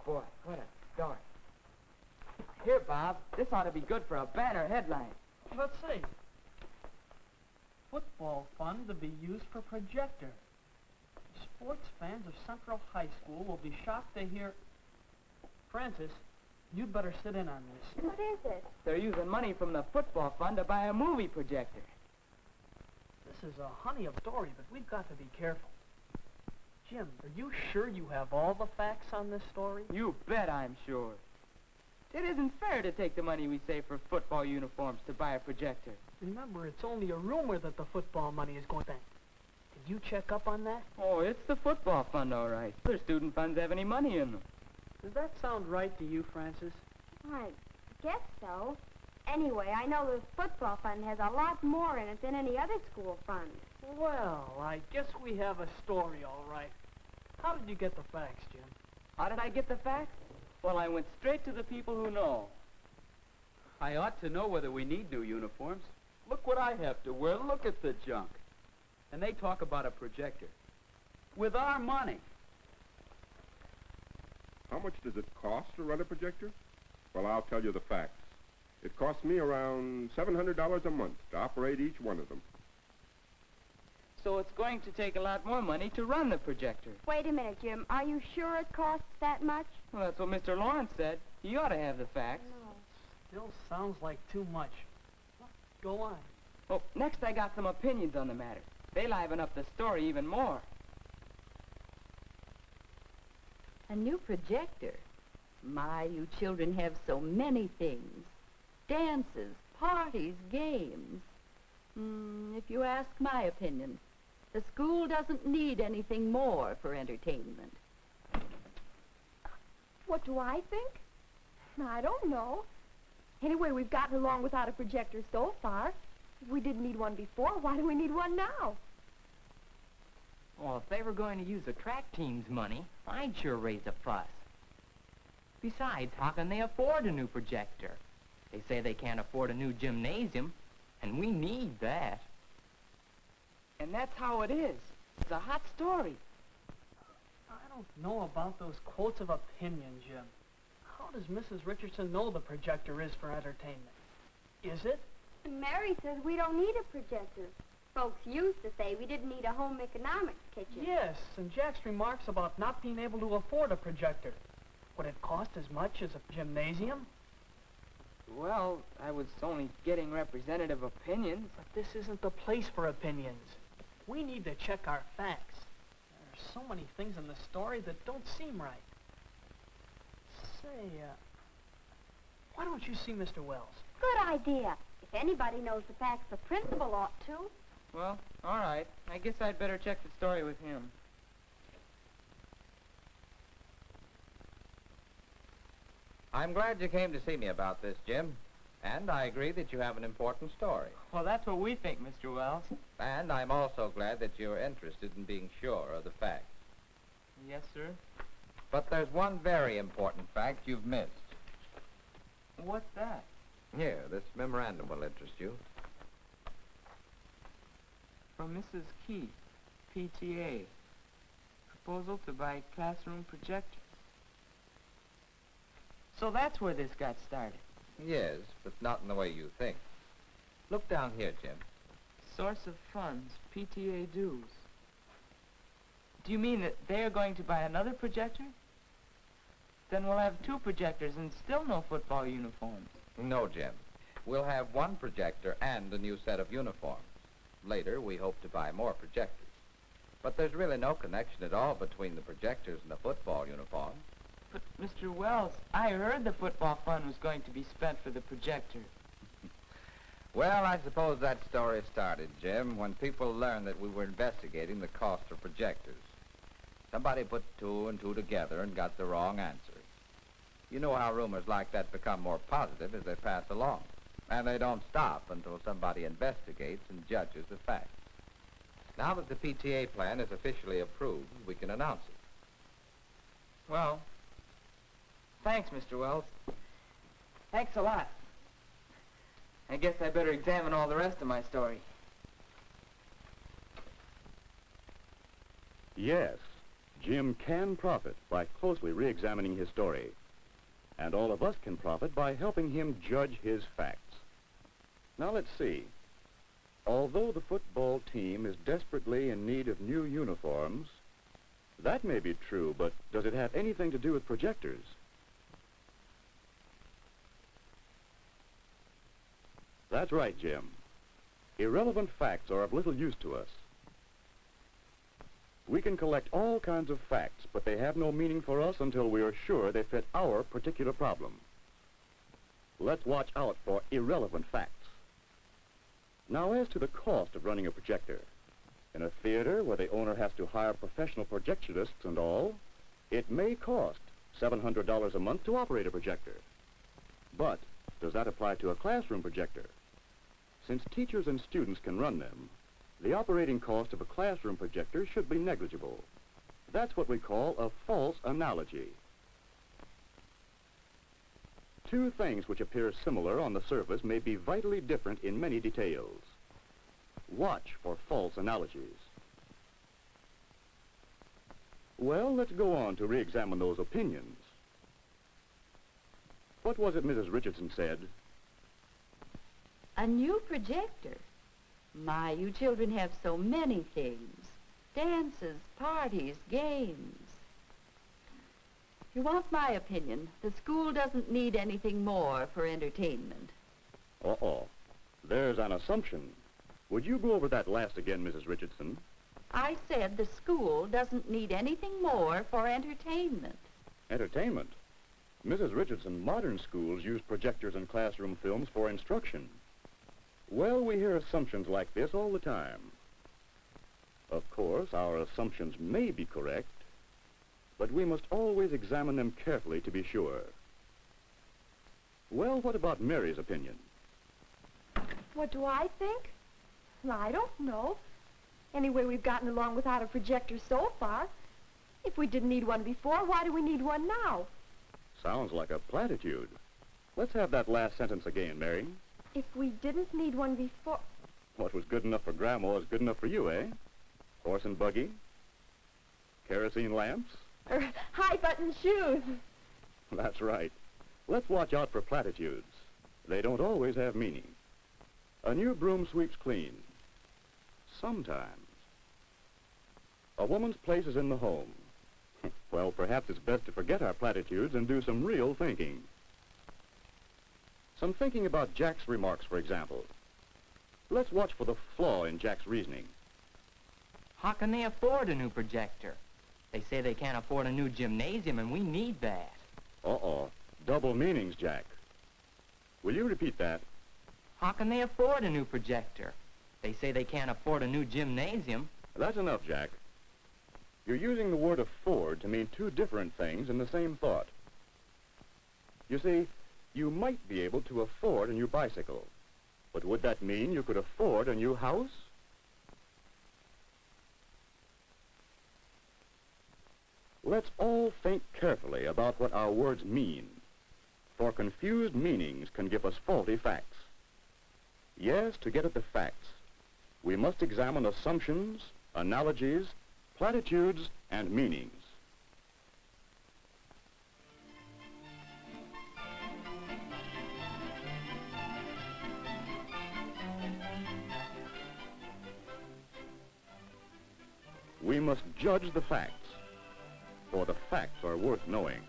Boy, what a story. Here, Bob, this ought to be good for a banner headline. Let's see. Football fund to be used for projector. Sports fans of Central High School will be shocked to hear... Francis, you'd better sit in on this. What is it? They're using money from the football fund to buy a movie projector. This is a honey of a story, but we've got to be careful. Jim, are you sure you have all the facts on this story? You bet I'm sure. It isn't fair to take the money we save for football uniforms to buy a projector. Remember, it's only a rumor that the football money is going to... Did you check up on that? Oh, it's the football fund, all right. Other student funds have any money in them. Does that sound right to you, Francis? I guess so. Anyway, I know the football fund has a lot more in it than any other school fund. Well, I guess we have a story, all right. How did you get the facts, Jim? How did I get the facts? Well, I went straight to the people who know. I ought to know whether we need new uniforms. Look what I have to wear. Look at the junk. And they talk about a projector. With our money. How much does it cost to run a projector? Well, I'll tell you the facts. It costs me around $700 a month to operate each one of them. So it's going to take a lot more money to run the projector. Wait a minute, Jim. Are you sure it costs that much? Well, that's what Mr. Lawrence said. He ought to have the facts. No. Still sounds like too much. Go on. Oh, next I got some opinions on the matter. They liven up the story even more. A new projector? My, you children have so many things. Dances, parties, games. If you ask my opinion, the school doesn't need anything more for entertainment. What do I think? I don't know. Anyway, we've gotten along without a projector so far. If we didn't need one before, why do we need one now? Well, if they were going to use the track team's money, I'd sure raise a fuss. Besides, how can they afford a new projector? They say they can't afford a new gymnasium, and we need that. And that's how it is. It's a hot story. I don't know about those quotes of opinion, Jim. How does Mrs. Richardson know the projector is for entertainment? Is it? Mary says we don't need a projector. Folks used to say we didn't need a home economics kitchen. Yes, and Jack's remarks about not being able to afford a projector. Would it cost as much as a gymnasium? Well, I was only getting representative opinions. But this isn't the place for opinions. We need to check our facts. There are so many things in the story that don't seem right. Say, why don't you see Mr. Wells? Good idea. If anybody knows the facts, the principal ought to. Well, all right. I guess I'd better check the story with him. I'm glad you came to see me about this, Jim. And I agree that you have an important story. Well, that's what we think, Mr. Wells. And I'm also glad that you're interested in being sure of the facts. Yes, sir. But there's one very important fact you've missed. What's that? Here, this memorandum will interest you. From Mrs. Keith, PTA. Proposal to buy classroom projector. So that's where this got started. Yes, but not in the way you think. Look down here, Jim. Source of funds, PTA dues. Do you mean that they're going to buy another projector? Then we'll have two projectors and still no football uniforms. No, Jim. We'll have one projector and a new set of uniforms. Later, we hope to buy more projectors. But there's really no connection at all between the projectors and the football uniforms. But, Mr. Wells, I heard the football fund was going to be spent for the projector. Well, I suppose that story started, Jim, when people learned that we were investigating the cost of projectors. Somebody put two and two together and got the wrong answer. You know how rumors like that become more positive as they pass along. And they don't stop until somebody investigates and judges the facts. Now that the PTA plan is officially approved, we can announce it. Well, thanks, Mr. Wells. Thanks a lot. I guess I better examine all the rest of my story. Yes, Jim can profit by closely re-examining his story. And all of us can profit by helping him judge his facts. Now let's see. Although the football team is desperately in need of new uniforms, that may be true, but does it have anything to do with projectors? That's right, Jim. Irrelevant facts are of little use to us. We can collect all kinds of facts, but they have no meaning for us until we are sure they fit our particular problem. Let's watch out for irrelevant facts. Now, as to the cost of running a projector, in a theater where the owner has to hire professional projectionists and all, it may cost $700 a month to operate a projector. But does that apply to a classroom projector? Since teachers and students can run them, the operating cost of a classroom projector should be negligible. That's what we call a false analogy. Two things which appear similar on the surface may be vitally different in many details. Watch for false analogies. Well, let's go on to re-examine those opinions. What was it Mrs. Richardson said? A new projector. My, you children have so many things. Dances, parties, games. If you want my opinion, the school doesn't need anything more for entertainment. Uh-oh. There's an assumption. Would you go over that last again, Mrs. Richardson? I said the school doesn't need anything more for entertainment. Entertainment? Mrs. Richardson, modern schools use projectors and classroom films for instruction. Well, we hear assumptions like this all the time. Of course, our assumptions may be correct, but we must always examine them carefully to be sure. Well, what about Mary's opinion? What do I think? Well, I don't know. Anyway, we've gotten along without a projector so far. If we didn't need one before, why do we need one now? Sounds like a platitude. Let's have that last sentence again, Mary. If we didn't need one before... What was good enough for Grandma is good enough for you, eh? Horse and buggy? Kerosene lamps? High-button shoes. That's right. Let's watch out for platitudes. They don't always have meaning. A new broom sweeps clean. Sometimes. A woman's place is in the home. Well, perhaps it's best to forget our platitudes and do some real thinking. Some thinking about Jack's remarks, for example. Let's watch for the flaw in Jack's reasoning. How can they afford a new projector? They say they can't afford a new gymnasium, and we need that. Uh-oh. Double meanings, Jack. Will you repeat that? How can they afford a new projector? They say they can't afford a new gymnasium. That's enough, Jack. You're using the word afford to mean two different things in the same thought. You see, you might be able to afford a new bicycle, but would that mean you could afford a new house? Let's all think carefully about what our words mean, for confused meanings can give us faulty facts. Yes, to get at the facts, we must examine assumptions, analogies, platitudes, and meanings. We must judge the facts, for the facts are worth knowing.